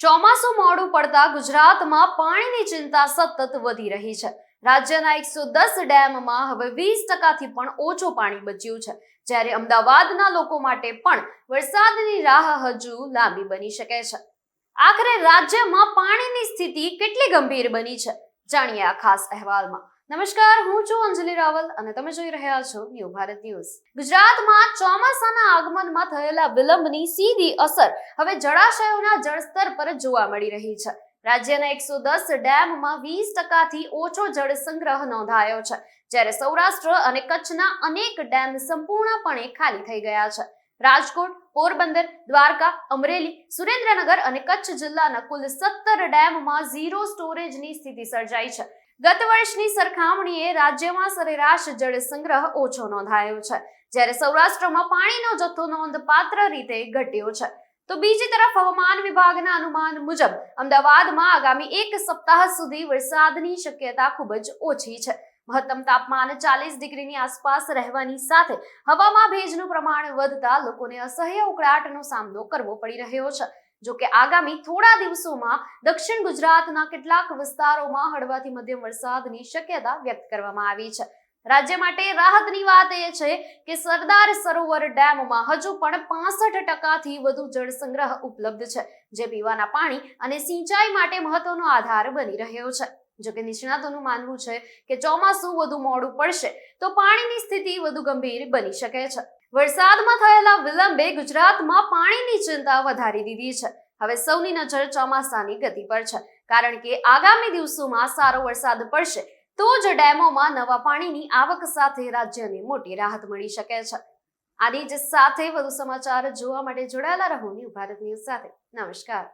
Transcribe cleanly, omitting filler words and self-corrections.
ચોમાસું મોડું પડતા ગુજરાતમાં પાણીની ચિંતા સતત વધી રહી છે। રાજ્યના 110 ડેમમાં હવે 20% પણ ઓછું પાણી બચ્યું છે, જ્યારે અમદાવાદના લોકો માટે પણ વરસાદની રાહ હજુ લાંબી બની શકે છે। આખરે રાજ્યમાં પાણીની સ્થિતિ કેટલી ગંભીર બની છે, જાણીએ આ ખાસ અહેવાલમાં। નમસ્કાર, હું છું અંજલિ રાવલ અને તમે જોઈ રહ્યા છો ન્યૂ ભારત ન્યૂઝ। ગુજરાતમાં ચોમાસાના આગમનમાં થયેલા વિલંબની સીધી અસર હવે જળાશયોના જળસ્તર પર જોવા મળી રહી છે। રાજ્યના 110 ડેમમાં 20% થી ઓછો જળ સંગ્રહ નોંધાયો છે, જ્યારે સૌરાષ્ટ્ર અને કચ્છના અનેક ડેમ સંપૂર્ણપણે ખાલી થઈ ગયા છે। રાજકોટ, પોરબંદર, દ્વારકા, અમરેલી, સુરેન્દ્રનગર અને કચ્છ જિલ્લાના કુલ 17 ડેમમાં ઝીરો સ્ટોરેજની સ્થિતિ સર્જાઈ છે। ગત વર્ષની સરખામણીએ રાજ્યમાં સરેરાશ જળ સંગ્રહ ઓછો નોંધાયો છે, જ્યારે સૌરાષ્ટ્રમાં પાણીનો જથ્થો નોંધપાત્ર રીતે ઘટ્યો છે। તો બીજી તરફ હવામાન વિભાગના અનુમાન મુજબ અમદાવાદમાં આગામી એક સપ્તાહ સુધી વરસાદની શક્યતા ખૂબ જ ઓછી છે। મહત્તમ તાપમાન 40 ડિગ્રીની આસપાસ રહેવાની સાથે હવામાં ભેજનું પ્રમાણ વધતા લોકોને અસહ્ય ઉકળાટનો સામનો કરવો પડી રહ્યો છે। જો કે આગામી થોડા દિવસોમાં દક્ષિણ ગુજરાતના કેટલાક વિસ્તારોમાં હળવાથી મધ્યમ વરસાદની શક્યતા વ્યક્ત કરવામાં આવી છે। રાજ્ય માટે રાહતની વાત એ છે કે સરદાર સરોવર ડેમમાં હજુ પણ 65% થી વધુ જળ સંગ્રહ ઉપલબ્ધ છે, જે પીવાના પાણી અને સિંચાઈ માટે મહત્વનો આધાર બની રહ્યો છે। જો કે નિષ્ણાતોનું માનવું છે કે ચોમાસું વધુ મોડું પડશે તો પાણીની સ્થિતિ વધુ ગંભીર બની શકે છે। વરસાદમાં થયેલા વિલંબે ગુજરાતમાં પાણીની ચિંતા વધારી દીધી છે। હવે સૌની નજર ચોમાસાની ગતિ પર છે, કારણ કે આગામી દિવસોમાં સારો વરસાદ પડશે તો જ ડેમોમાં નવા પાણીની આવક સાથે રાજ્યને મોટી રાહત મળી શકે છે। આની જ સાથે વધુ સમાચાર જોવા માટે જોડાયેલા રહો ન્યૂ ભારત ન્યૂઝ સાથે। નમસ્કાર।